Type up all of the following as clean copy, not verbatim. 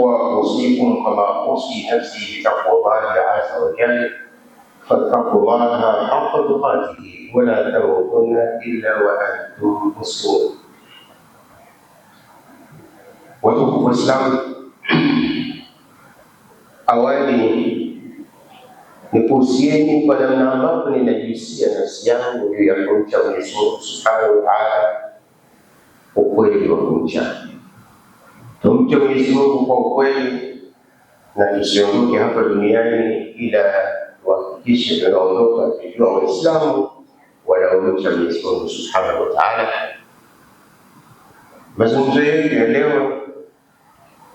وأوصيكم كما أوصي نفسي بتقوى الله عز وجل فاتقوا الله حق تقاته ولا تموتن إلا وأنتم مسلمون. Watukufu Waislamu, awali nikuhusieni kwa namna ambapo ninajihisia nafsi yangu juu ya kumcha Mwenyezi Mungu Subhanahu wa Ta'ala, ukweli wa kumcha. Tumche Mwenyezi Mungu kwa ukweli na tusiondoke hapa duniani ila tuhakikishe tunaondoka tukiwa Waislamu wanaomcha Mwenyezi Mungu Subhanahu wa Ta'ala. Mazungumzo yetu ya leo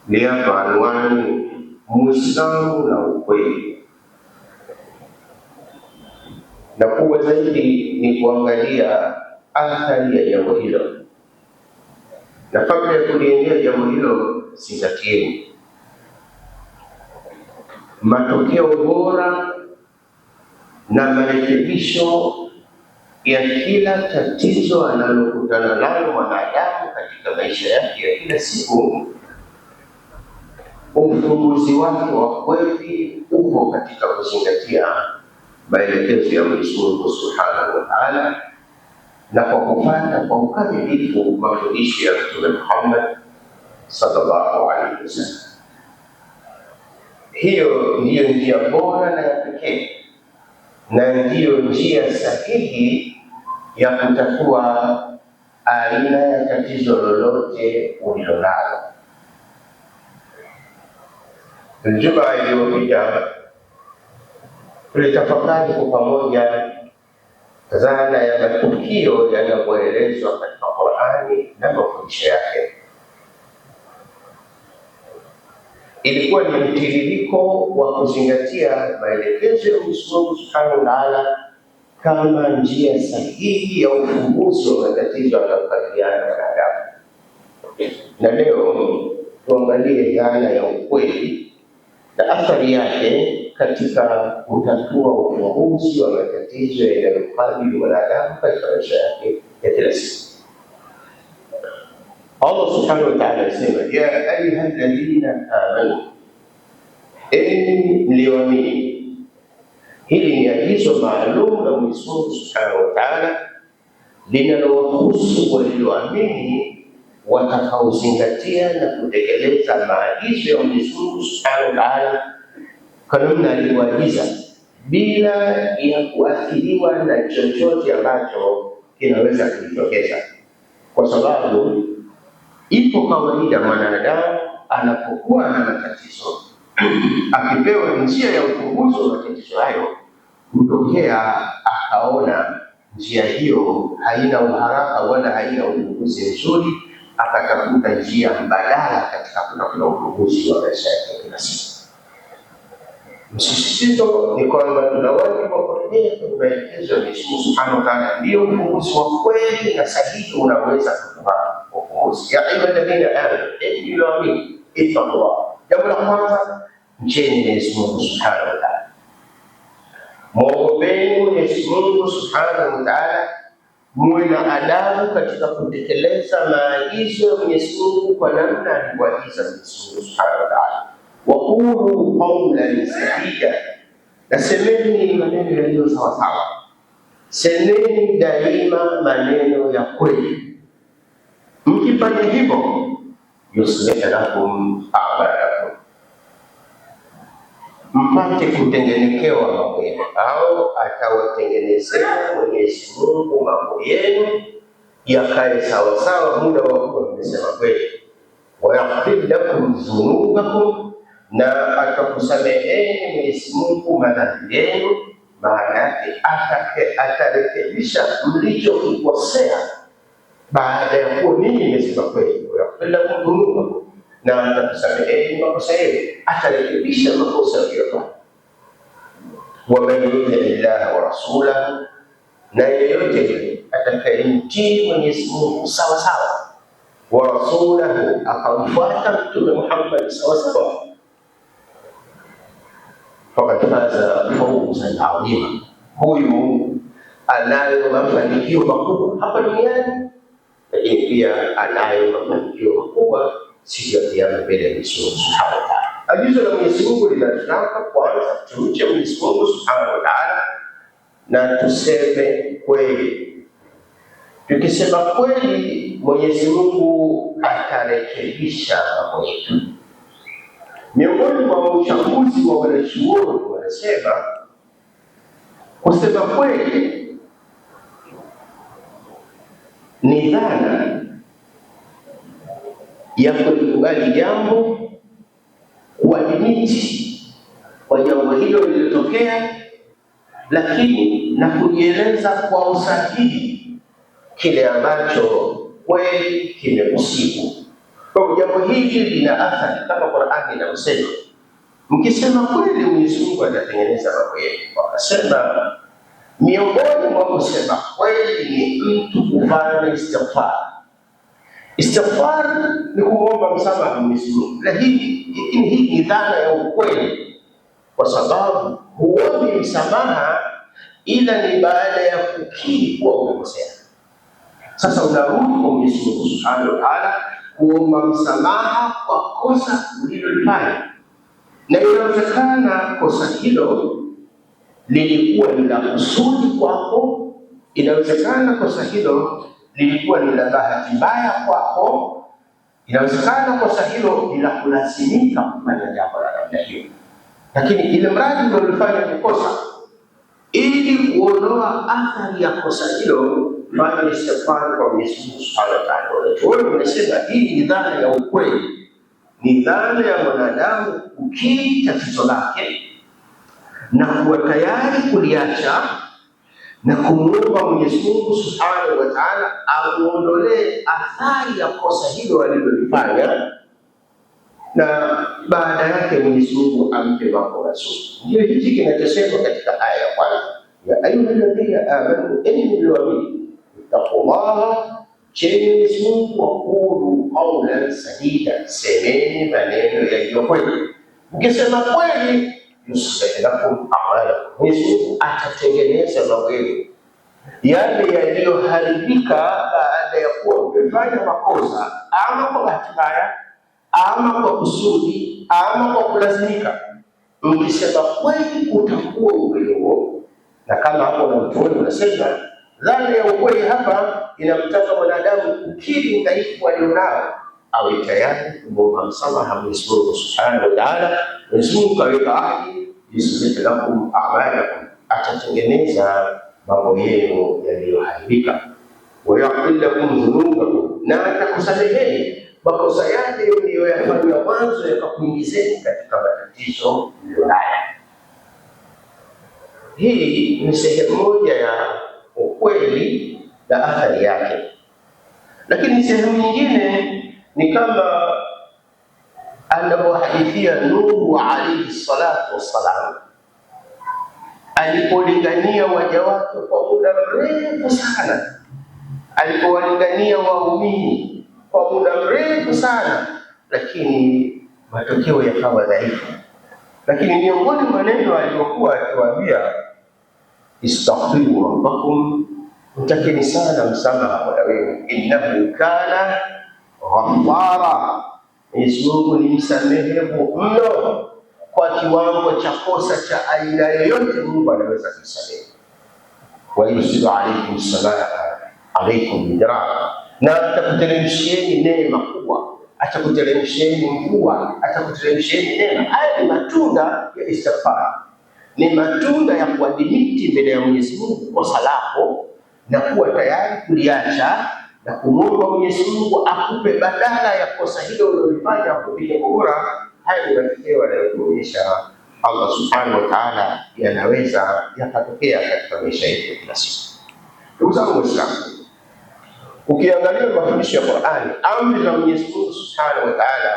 ni hapa anwani Muislamu na ukweli, na kubwa zaidi ni kuangalia athari ya jambo hilo. Na kabla ya kuliendea jambo hilo, zingatieni matokeo bora na marekebisho ya kila tatizo analokutana nalo mwanadamu katika maisha yake ya kila siku. Ufumbuzi wake wa kweli upo katika kuzingatia maelekezo ya Mwenyezi Mungu Subhanahu wa Ta'ala na kwa kupata kwa ukamilifu mafundisho ya Mtume Muhammad sallallahu alaihi wasallam. Hiyo ndiyo njia bora na ya pekee na ndiyo njia sahihi ya kutatua aina ya tatizo lolote ulilonalo. Ijumaa iliyopita tulitafakari kwa pamoja dhana ya matukio yanayoelezwa katika Qur'ani na mafundisho yake. Ilikuwa ni mtiririko wa kuzingatia maelekezo ya Mwenyezi Mungu Subhanahu wa Ta'ala kama njia sahihi ya ufumbuzi wa matatizo yanayokabiliana na wanadamu. Na leo tuangalie dhana ya ukweli na athari yake katika kutatua ufumbuzi wa matatizo yanayokabili wanadamu katika maisha yake ya kila siku. Allah Subhanahu wa Ta'ala anasema, ya ayyuhalladhina amanu, enyi mlioamini. Hili ni agizo maalum la Mwenyezi Mungu Subhanahu wa Ta'ala linalowahusu walioamini watakaozingatia na kutekeleza maagizo ya Mwenyezi Mungu Subhanahu wa Ta'ala kwa namna alivyoagiza bila ya kuathiriwa na chochote ambacho kinaweza kujitokeza, kwa sababu ipo kawaida mwanadamu anapokuwa na matatizo akipewa njia ya ufumbuzi wa matatizo hayo, kutokea akaona njia hiyo haina uharaka wala haina ufumbuzi mzuri, akatafuta njia mbadala katika kutafuta ufumbuzi wa maisha yake kila siku. Msisitizo ni kwamba tuna wajibu wa kurejea kwenye maelekezo ya Mwenyezi Mungu Subhanahu wa Ta'ala, ndio ufumbuzi wa kweli na sahihi unaweza kutoka ufumbuzi. Ya ayyuhalladhina amanu, enyi mlioamini, ittaqullah. Jambo la kwanza, mcheni Mwenyezi Mungu Subhanahu wa Ta'ala. Mwogopeni Mwenyezi Mungu Subhanahu wa Ta'ala, muwe na adabu katika kutekeleza maagizo ya Mwenyezi Mungu kwa namna alivyoagiza Mwenyezi Mungu Subhanahu wa Ta'ala. Waqulu qawlan sadida, na semeni maneno yaliyo sawasawa. Semeni daima maneno ya kweli. Mkifanya hivyo, yuslih lakum a'malakum, mpate kutengenekewa mambo yenu, au atawatengenezea Mwenyezi Mungu mambo yenu yakae sawasawa muda wa kuwa mmesema kweli. Wa yaghfir lakum dhunubakum, na atakusameheni Mwenyezi Mungu madhambi yenu. Maana yake atarekebisha mlichokikosea baada ya kuwa ninyi mmesema kweli. Wa yaghfir lakum dhunubakum, na atakusameheni makosa yenu, atarekebisha makosa yenu. Wa man yuti Allaha wa rasulahu, na yeyote atakayemtii Mwenyezi Mungu sawa sawa, wa rasulahu, akamfuata Mtume Muhammad sawa sawa, faqad faza fawzan adhima, huyu anayo mafanikio makubwa hapa duniani, lakini pia anayo mafanikio makubwa siku ya Kiyama mbele ya Mwenyezi Mungu Subhanahu wa Ta'ala. Agizo la Mwenyezi Mungu linataka kwanza tumche Mwenyezi Mungu Subhanahu wa Ta'ala na tuseme kweli. Tukisema kweli, Mwenyezi Mungu atarekebisha mambo yetu. Miongoni mwa uchambuzi wa wanachuoni wanasema kusema kweli ni dhana ya kulikubali jambo, kuadimiti kwa jambo hilo lililotokea, lakini na kujieleza kwa usahihi kile ambacho kweli kimekusibu. Kwa jambo hili lina athari kama Qur'ani inavyosema, mkisema kweli Mwenyezi Mungu atatengeneza mambo yenu. Wakasema miongoni mwa kusema kweli ni mtu kufanya istighfar. Istighfar ni kuomba msamaha Mwenyezi Mungu, lakini hii ni dhana ya ukweli, kwa sababu huombi msamaha ila ni baada ya kukiri kuwa umekosea. Sasa unarudi kwa Mwenyezi Mungu Subhanahu wa Ta'ala kuomba msamaha kwa kosa ulilolifanya, na inawezekana kosa hilo lilikuwa ni la kusudi kwako, inawezekana kosa hilo lilikuwa ni la bahati mbaya kwako, inawezekana kosa hilo ni la kulazimika kufanya jambo la namna hiyo, lakini ile mradi ulilofanya ni kosa, ili kuondoa athari ya kosa hilo, fanya istighfar kwa Mwenyezi Mungu Subhanahu wa Ta'ala. Wewe unasema hii ni dhana ya ukweli, ni dhana ya mwanadamu kukiri tatizo lake na kuwa tayari kuliacha na kumuomba Mwenyezi Mungu Subhanahu wa Ta'ala amuondolee athari ya kosa hilo alilolifanya, na baada yake Mwenyezi Mungu ampe mambo mazuri. Ndio hichi kinachosema katika aya ya kwanza, ya ayyuhalladhina amanu innallaha ittaqullaha, Mwenyezi Mungu waqulu qawlan sadida, semeni maneno yaliyo kweli. Mkisema kweli yuslih lakum a'malakum, Mwenyezi Mungu atatengeneza mambo yenu yale yaliyoharibika baada ya kuwa umefanya makosa, ama kwa bahati mbaya, ama kwa kusudi, ama kwa kulazimika. Mkisema kweli utakuwa ukweli huo, na kama hapo wanachuoni wanasema dhana ya ukweli hapa inamtaka mwanadamu kukiri udhaifu alionao, awe tayari kumwomba msamaha Mwenyezi Mungu Subhanahu wa Ta'ala. Mwenyezi Mungu kaweka ahadi, yuslih lakum a'malakum, atatengeneza mambo yenu yaliyoharibika, wa yaghfir lakum dhunubakum, na atakusameheni makosa yake mliyoyafanya mwanzo yakakuingizeni katika matatizo mlionayo. Hii ni sehemu moja ya ukweli na athari yake, lakini sehemu nyingine ni kama anavyohadithia Nuhu alayhi salatu wassalam alipolingania waja wake kwa muda mrefu sana, alipowalingania waumini kwa muda mrefu sana, lakini matokeo yakawa dhaifu. Lakini miongoni mwa maneno aliyokuwa akiwaambia, istaghfiru rabbakum, mtakeni sana msamaha Mola wenu, innahu kana ghaffara, Mwenyezi Mungu ni msamehevu mno. Kwa kiwango cha kosa cha aina yoyote Mungu anaweza kusamehe. Wa yursilu alaykum samaa alaykum midrara, na atakuteremshieni neema kubwa, atakuteremshieni mvua, atakuteremshieni neema. Haya ni matunda ya istighfar, ni matunda ya kuadhimiti mbele ya Mwenyezi Mungu kosa lako na kuwa tayari kuliacha na kumwomba Mwenyezi Mungu akupe badala ya kosa hilo ulilofanya kupiga bora. Haya ni matokeo yanayoonyesha Allah Subhanahu wa Ta'ala yanaweza yakatokea katika maisha yetu kila siku. Ndugu zangu Waislamu, ukiangalia mafundisho ya Qur'ani, amri za Mwenyezi Mungu Subhanahu wa Ta'ala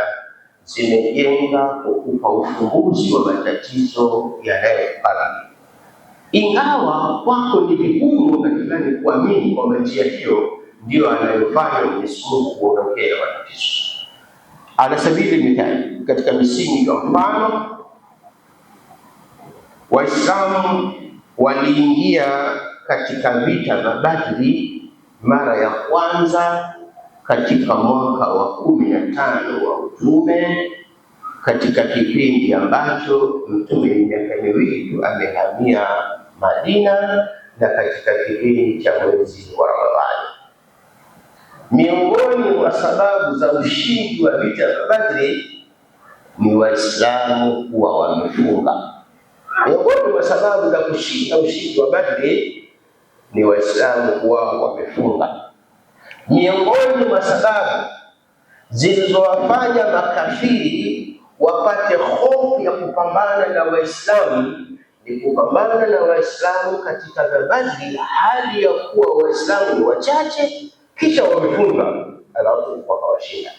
zimejenga kukupa ufumbuzi wa matatizo yanayokukabili, ingawa kwako ni vigumu katika kuamini kwamba njia hiyo ndio anayofanya Mwenyezi Mungu kuondokea matatizo. Ala sabili mithali, katika misingi ya mfano, Waislamu waliingia katika vita vya Badri mara ya kwanza katika mwaka wa 15 wa utume, katika kipindi ambacho mtume miaka miwili amehamia Madina, na katika kipindi cha mwezi wa Ramadhani. Miongoni mwa sababu za ushindi wa vita vya Badri ni Waislamu kuwa wamefunga. Miongoni mwa sababu za kushinda ushindi wa Badri ni Waislamu kuwa wamefunga. Miongoni mwa sababu zilizowafanya makafiri wapate hofu ya kupambana na Waislamu ni kupambana na Waislamu katika Badri hali ya kuwa Waislamu ni wachache, kisha wamefunga, alafu wakawashinda.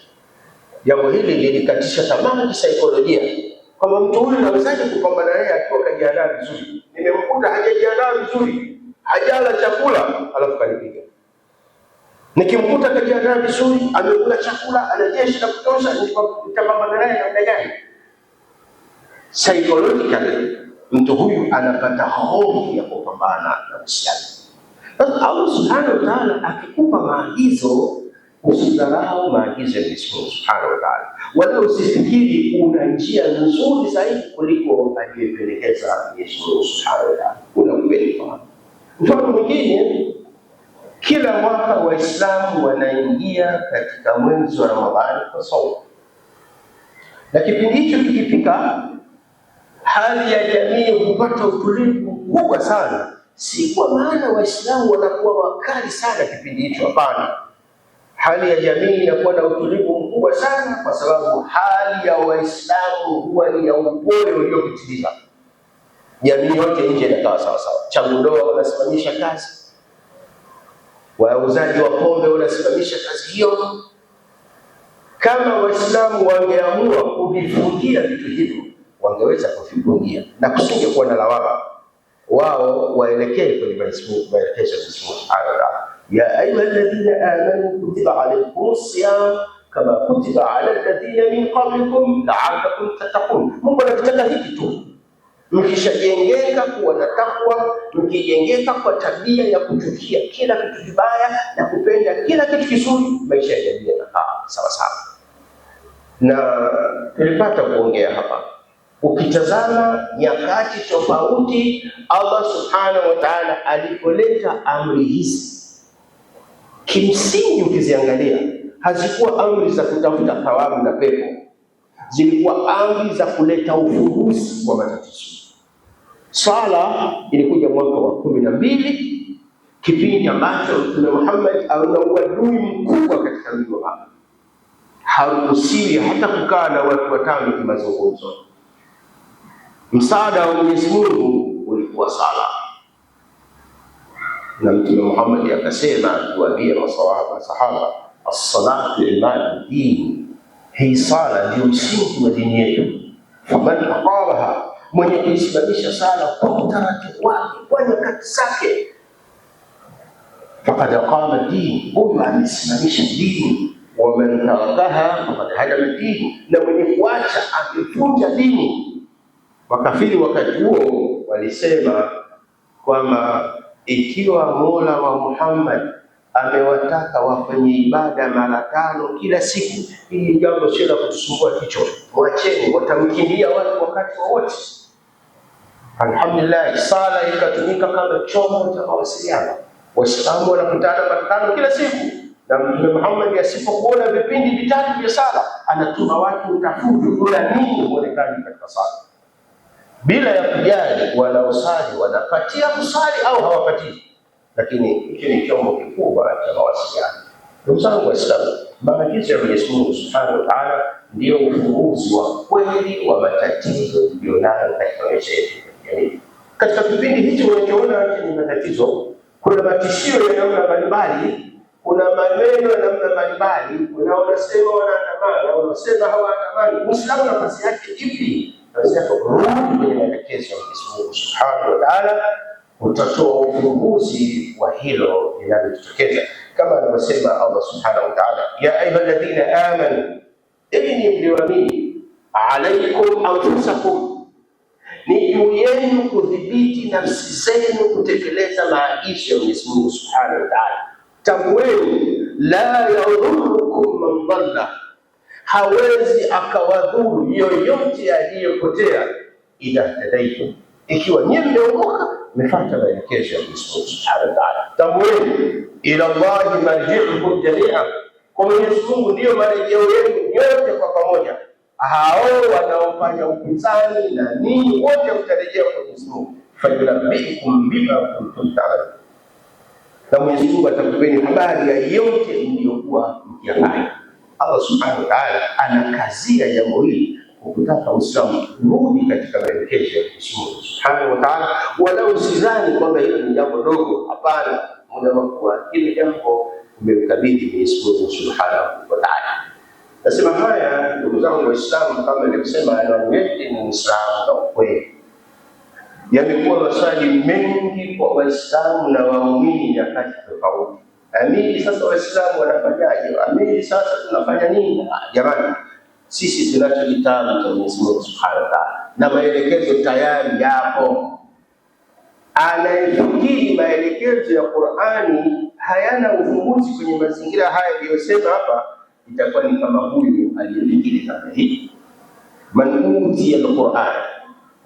Jambo hili lilikatisha tamaa kisaikolojia, kwamba mtu huyu anawezaje kupambana naye akiwa kajiandaa vizuri? Nimemkuta hajajiandaa vizuri, hajala chakula, alafu kanipiga. Nikimkuta kajiandaa vizuri, amekula chakula, ana jeshi la kutosha, nitapambana naye namna gani? Psychologically mtu huyu anapata hofu ya kupambana na Uislamu. Sasa Allah Subhanahu wa Ta'ala akikupa maagizo, usidharau maagizo ya Mwenyezi Subhanahu wa Ta'ala, wala usifikiri una njia nzuri zaidi kuliko aliyepelekeza Mwenyezi Subhanahu wa Ta'ala. Kuna kweli. Mfano mwingine, kila mwaka Waislamu wanaingia katika mwezi wa Ramadhani kwa saumu, na kipindi hicho kikifika, hali ya jamii hupata utulivu mkubwa sana. Si kwa maana Waislamu wanakuwa wakali sana kipindi hicho, hapana. Hali ya jamii inakuwa na utulivu mkubwa sana kwa sababu hali ya Waislamu huwa ni ya upole uliopitiliza. Jamii yote nje inakaa sawa sawa. Changu ndoa wanasimamisha kazi, wauzaji wa pombe wanasimamisha kazi hiyo. Kama Waislamu wangeamua kuvifungia vitu hivyo, wangeweza kuvifungia na kusingekuwa na lawama. Wao waelekee kwenye maelekezo ya Mwenyezi Subhanahu wa Ta'ala. Ya ayyuhalladhina amanu kutiba alaykumus siyam kama kutiba ala alladhina min qablikum la'allakum tattaqun. Mungu anataka hiki tu, mkishajengeka kuwa na takwa, mkijengeka kwa tabia ya kuchukia kila kitu kibaya na kupenda kila kitu kizuri, maisha ya jamii yatakaa sawa sawa. Na tulipata kuongea hapa, ukitazama nyakati tofauti Allah Subhanahu wa Ta'ala alipoleta amri hizi, kimsingi ukiziangalia hazikuwa amri za kutafuta thawabu na pepo, zilikuwa amri za kuleta ufumbuzi wa matatizo. Sala ilikuja mwaka wa 12, kipindi ambacho Mtume Muhammad ana uadui mkubwa katika mji wa Makka. Haruhusiwi hata kukaa na watu watano kimazungumzo. Msaada wa Mwenyezi Mungu ulikuwa sala, na Mtume Muhammad akasema, kuambia masahaba, as-salatu imadu din, hii sala ndio msingi wa dini yetu. Faman aqamaha, mwenye kuisimamisha sala kwa utaratibu wake, kwa nyakati zake, faqad aqama din, huyu amesimamisha dini. Waman tarakaha faqad hadama din, na mwenye kuacha amevunja dini. Makafiri wakati huo walisema kwamba ikiwa Mola wa Muhammad amewataka wafanye ibada mara 5 kila siku, hili jambo sio la kutusumbua kichwa, mwacheni, watamkimbia watu wakati wowote. Alhamdulillah, sala ikatumika kama chombo cha mawasiliano. Waislamu wanakutana mara 5 kila siku, na Mtume Muhammad asipokuona vipindi vitatu vya sala, anatuma watu utafutu kuna nini muonekane katika sala, bila ya kujali wanaosali wanapatia kusali au hawapatii. Lakini hiki ni chombo kikubwa cha mawasiliano. Ndugu zangu Waislamu, maagizo ya Mwenyezi Mungu Subhanahu wa Ta'ala ndio ufumbuzi wa kweli wa matatizo tulionayo katika maisha yetu. Yaani katika kipindi hicho unachoona ni matatizo, kuna matishio ya namna mbalimbali, kuna maneno ya namna mbalimbali, kuna wanasema wanaandamana, wanasema hawaandamani. Muislamu nafasi yake ipi? Nafasi yake kurudi kwenye maelekezo ya Mwenyezi Mungu Subhanahu wa Ta'ala, utatoa ufumbuzi wa hilo linalotokeza, kama anavyosema Allah Subhanahu wa Ta'ala, ya ayyuhalladhina amanu, enyi mlioamini, alaykum anfusakum, ni juu yenu kudhibiti nafsi zenu kutekeleza maagizo ya Mwenyezi Mungu Subhanahu wa Ta'ala. Tambueni la yadhurukum man dhalla, hawezi akawadhuru yoyote aliyepotea, idha tadaitum, ikiwa nyinyi mmeongoka mmefuata maelekezo ya Mwenyezi Mungu Subhanahu wa Ta'ala. Tambueni, ila Allahi marji'ukum jami'an, kwa Mwenyezi Mungu ndiyo marejeo yenu nyote kwa pamoja. Hao wanaofanya upinzani na ninyi wote mtarejea kwa Mwenyezi Mungu, fayunabbiukum bima kuntum ta'malun, na Mwenyezi Mungu atakupeni habari ya yote mliyokuwa mkiyafanya. Allah Subhanahu wa Ta'ala anakazia jambo hili kwa kutaka Uislamu kurudi katika maelekezo ya Mwenyezi Mungu Subhanahu wa Ta'ala, wala usizani kwamba hilo ni jambo dogo. Hapana, unakuwa hili jambo umemkabidhi Mwenyezi Mungu Subhanahu wa Ta'ala. Nasema haya ndugu zangu Waislamu, kama nilivyosema, anwani yetu ni Uislamu na ukweli. Yamekuwa maswali mengi kwa Waislamu na waumini nyakati tofauti. Amini sasa Waislamu wanafanyaje? Amini sasa tunafanya nini? Jamani, sisi tunacho kitabu cha Mwenyezi Mungu Subhanahu wa Ta'ala na maelekezo tayari yapo. Anayefikiri maelekezo ya Qur'ani hayana uvumbuzi kwenye mazingira haya aliyosema hapa, itakuwa ni kama huyu aliyefikiri kama hii. Man utiya al-Qur'an,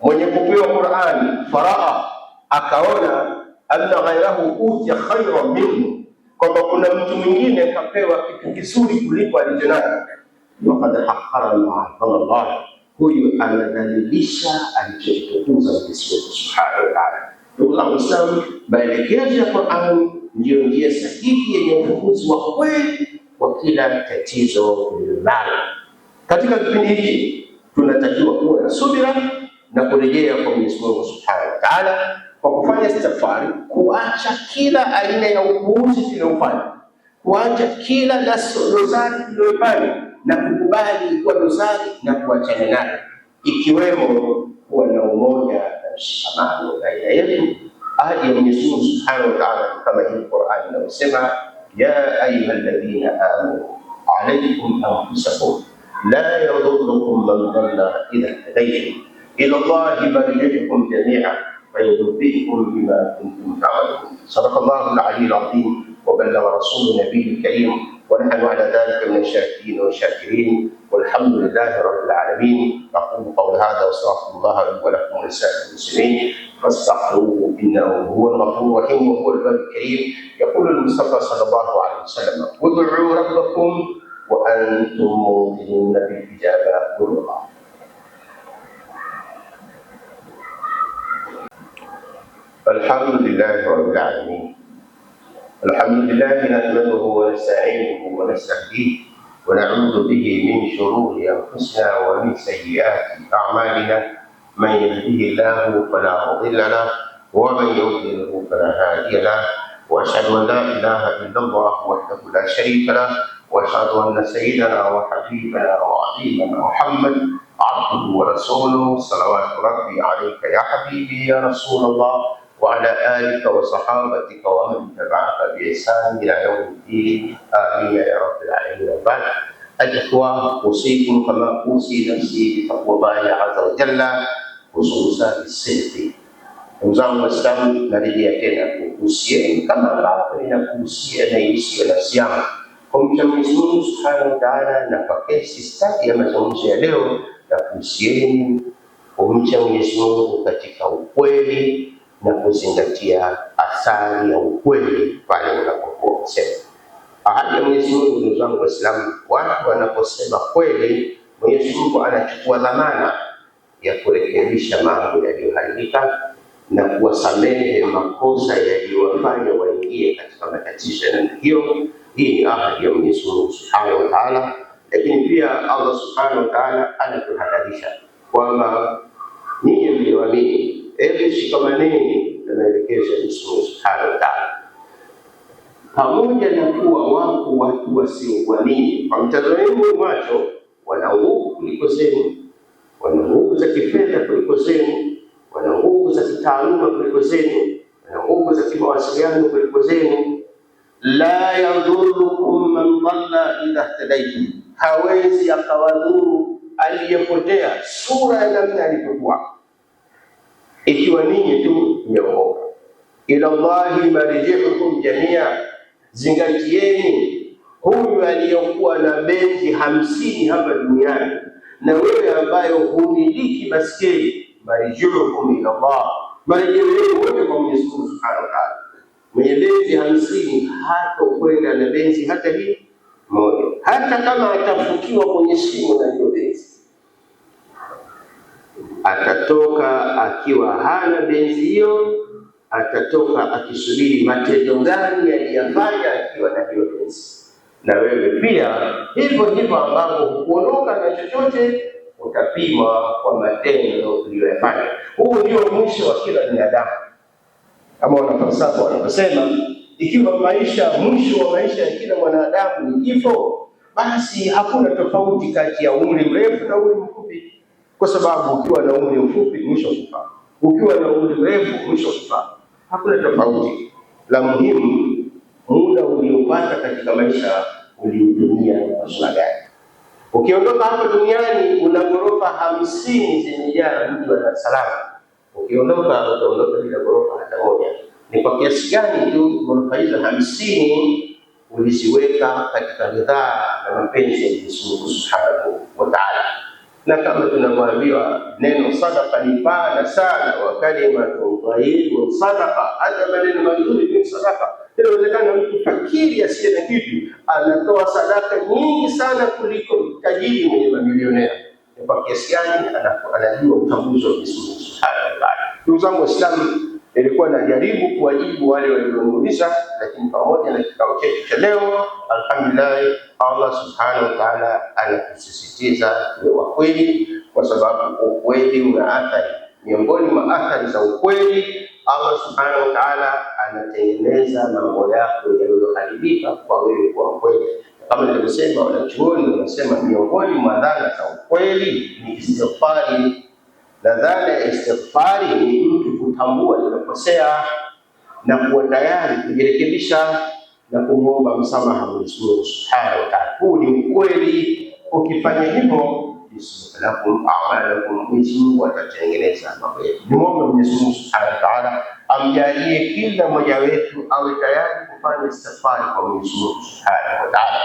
mwenye kupewa Qur'ani, faraa akaona anna ghayrahu utiya khayran minhu, kwamba kuna mtu mwingine kapewa kitu kizuri kuliko alichonacho, waqad haqqara Allah, huyu anadhalilisha alichotukuza Mwenyezi Mungu Subhanahu wa Ta'ala. Ndugu zangu Waislamu, maelekezo ya Qur'an ndiyo njia sahihi yenye ufumbuzi wa kweli kwa kila tatizo lililonalo. Katika kipindi hiki tunatakiwa kuwa na subira na kurejea kwa Mwenyezi Mungu Subhanahu wa Ta'ala kwa kufanya istighfari, kuacha kila aina ya upuuzi tuliofanya, kuacha kila dosari tuliyofanya na kukubali kuwa dosari na kuachana nayo, ikiwemo kuwa na umoja na mshikamano baina yetu. Ahadi ya Mwenyezi Mungu Subhanahu wa Ta'ala kama hii Qur'ani inasema, ya ayyuhalladhina amanu alaykum anfusakum la yadhurrukum man dhalla idha ihtadaytum ila Allahi marji'ukum jami'an فينبئكم بما كنتم تعملون. صدق الله العلي العظيم وبلغ رسول النبي الكريم، ونحن على ذلك من الشاكرين والشاكرين، والحمد لله رب العالمين. أقول قول هذا واستغفر الله لي ولكم ولسائر المسلمين فاستغفروه إنه هو الغفور الرحيم وهو البر الكريم. يقول المصطفى صلى الله عليه وسلم: ادعوا ربكم وأنتم موقنون بالإجابة. قولوا الله. الحمد لله رب العالمين. الحمد لله نحمده ونستعينه ونستهديه ونعوذ به من شرور أنفسنا ومن سيئات أعمالنا، من يهده الله فلا مضل له ومن يضلله فلا هادي له، وأشهد أن لا إله إلا الله وحده لا شريك له، وأشهد أن سيدنا وحبيبنا وعظيمنا محمد عبده ورسوله، صلوات ربي عليك يا حبيبي يا رسول الله، وعلى آلك وصحابتك ومن تبعك بإحسان إلى يوم الدين. آمين يا رب العالمين. وبعد، الإخوة، أوصيكم كما أوصي نفسي بتقوى الله عز وجل، خصوصا بالصدق. Ndugu zangu Waislamu, narejea tena kuhusieni kama ambavyo ninakuhusia na hisia nafsi yangu kumcha Mwenyezi Mungu Subhanahu wa Ta'ala, na kwa kesi stadi ya mazungumzo ya leo na kuhusieni kumcha Mwenyezi Mungu katika ukweli na kuzingatia athari ya ukweli pale unapokuwa unasema. Ahadi ya Mwenyezi Mungu, ndugu zangu Waislamu, watu wanaposema kweli, Mwenyezi Mungu anachukua dhamana ya kurekebisha mambo yaliyoharibika na kuwasamehe makosa yaliyowafanya waingie katika matatizo ya namna hiyo. Hii ni ahadi ya Mwenyezi Mungu Subhanahu wa Ta'ala, lakini pia Allah Subhanahu wa Ta'ala anatuhadharisha kwamba ninyi mlioamini, hebu shikamaneni na maelekezo ya Mwenyezi Mungu Subhanahu wa Ta'ala. Pamoja na kuwa wako watu wasiokuamini, kwa mtazamo wenu macho, wana nguvu kuliko zenu, wana nguvu za kifedha kuliko zenu, wana nguvu za kitaaluma kuliko zenu, wana nguvu za kimawasiliano kuliko zenu. La yadhurrukum man dhalla idha ihtadaytum, hawezi akawadhuru aliyepotea sura ya namna alivyokuwa, ikiwa ninyi tu mmeokoka. Ila Allahi marji'ukum jamia, zingatieni Huyu aliyokuwa na benzi 50 hapa duniani na wewe ambaye humiliki baskeli, marjiukum ila Allah, marejeo yenu wote kwa Mwenyezi Mungu Subhanahu wa Ta'ala. Mwenye benzi 50 hatokwenda na benzi hata hii moja, hata kama atafukiwa kwenye shimo na hiyo benzi, atatoka akiwa hana benzi hiyo, atatoka akisubiri matendo gani aliyafanya akiwa na hiyo benzi. Na wewe pia hivyo hivyo, ambapo hukuondoka na chochote, utapimwa kwa matendo uliyoyafanya. Huu ndio mwisho wa kila binadamu, kama wanafalsafa wanavyosema, ikiwa mwisho wa maisha ya kila mwanadamu ni kifo, basi hakuna tofauti kati ya umri mrefu na umri mfupi, kwa sababu ukiwa na umri mfupi mwisho kufa, ukiwa na umri mrefu mwisho kufa, hakuna tofauti. La muhimu, muda uliopata katika maisha uliutumia kwa sura gani? Ukiondoka hapa duniani una ghorofa 50 zimejaa mji wa Dar es Salaam, ukiondoka utaondoka bila ghorofa hata moja. Ni kwa kiasi gani tu ghorofa hizo 50 uliziweka katika ridhaa na mapenzi ya Mwenyezi Mungu Subhanahu wa Ta'ala. Na kama tunavyoambiwa, neno sadaqa ni pana sana, wa kalimatu tayyiba sadaqa, hata maneno mazuri ni sadaqa. Inawezekana mtu fakiri asiye na kitu anatoa sadaka nyingi sana kuliko tajiri mwenye mamilionea. Kwa kiasi gani anajua utambuzi wa Mwenyezi Mungu Subhanahu wa Ta'ala. Ndugu zangu Waislamu, nilikuwa najaribu kuwajibu wale walioniuliza, lakini pamoja na kikao chetu cha leo, alhamdulillah, Allah Subhanahu wa Ta'ala anatusisitiza tuwe wa kweli, kwa sababu ukweli una athari. Miongoni mwa athari za ukweli, Allah Subhanahu wa Ta'ala anatengeneza mambo yako yaliyoharibika kwa wewe kuwa kweli. Kama nilivyosema, wanachuoni wanasema miongoni mwa dhana za ukweli ni istighfari. Na dhana ya istighfari ni mtu kutambua alipokosea na kuwa tayari kujirekebisha na kumwomba msamaha Mwenyezi Mungu Subhanahu wa Ta'ala. Huu ni ukweli. Ukifanya hivyo, yuslihu a'malakum, Mwenyezi Mungu atatengeneza mambo yetu. Nimwombe Mwenyezi Mungu Subhanahu wa Ta'ala amjalie kila mmoja wetu awe tayari kufanya istighfari kwa Mwenyezi Mungu Subhanahu wa Ta'ala.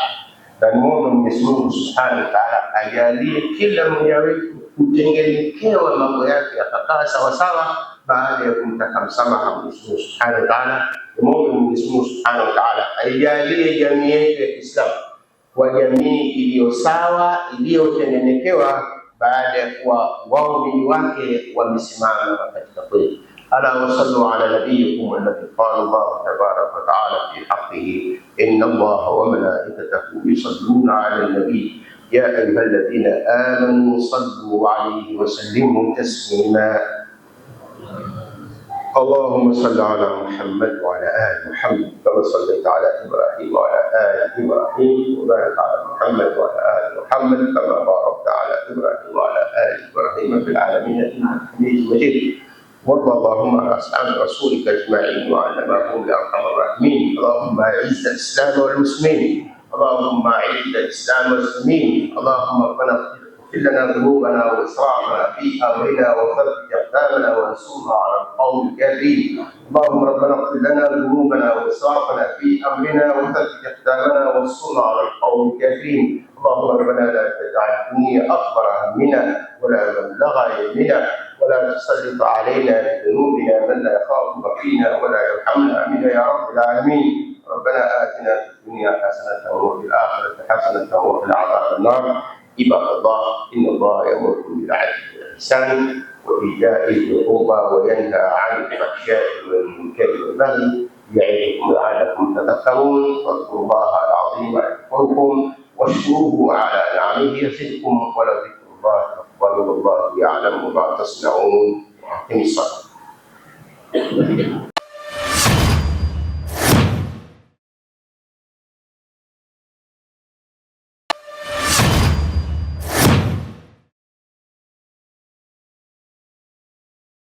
Na nimwombe Mwenyezi Mungu Subhanahu wa Ta'ala ajalie kila mmoja wetu kutengenekewa mambo yake yakakaa sawa sawa baada ya kumtaka msamaha Mwenyezi Mungu Subhanahu wa Ta'ala. Nimwombe Mwenyezi Mungu Subhanahu wa Ta'ala aijalie jamii yetu ya Kiislamu kwa jamii iliyo sawa, iliyotengenekewa baada ya kuwa waumini wake wamesimama katika kweli. Ala wa sallu ala nabiyyikum alladhi qala Allah tabaraka wa ta'ala fi haqqihi, inna Allah wa malaikatahu yusalluna ala an-nabi ya ayyuhalladhina amanu sallu alayhi wa sallimu taslima. اللهم صل على محمد وعلى آل محمد كما صليت على إبراهيم وعلى آل إبراهيم، وبارك على محمد وعلى آل محمد كما باركت على إبراهيم وعلى آل إبراهيم في العالمين إنك حميد مجيد. وارض اللهم عن أصحاب رسولك أجمعين وعلمائهم يا أرحم الراحمين. اللهم أعز الإسلام والمسلمين، اللهم أعز الإسلام والمسلمين. اللهم ربنا اغفر لنا ذنوبنا وإسرافنا في أمرنا وثبت أقدامنا وانصرنا على القوم الكافرين. اللهم ربنا اغفر لنا ذنوبنا وإسرافنا في أمرنا وثبت أقدامنا وانصرنا على القوم الكافرين. اللهم ربنا لا تجعل الدنيا أكبر همنا ولا مبلغ علمنا ولا تسلط علينا بذنوبنا من لا يخافك فينا ولا يرحمنا امين يا رب العالمين. ربنا آتنا في الدنيا حسنة وفي الآخرة حسنة وقنا عذاب النار. عباد الله، إن الله يأمركم بالعدل والإحسان وإيتاء ذي القربى وينهى عن الفحشاء والمنكر والبغي يعظكم لعلكم تذكرون. فاذكروا الله العظيم يذكركم واشكروه على نعمه يزدكم ولذكر الله أكبر والله يعلم ما تصنعون. أقم الصلاة.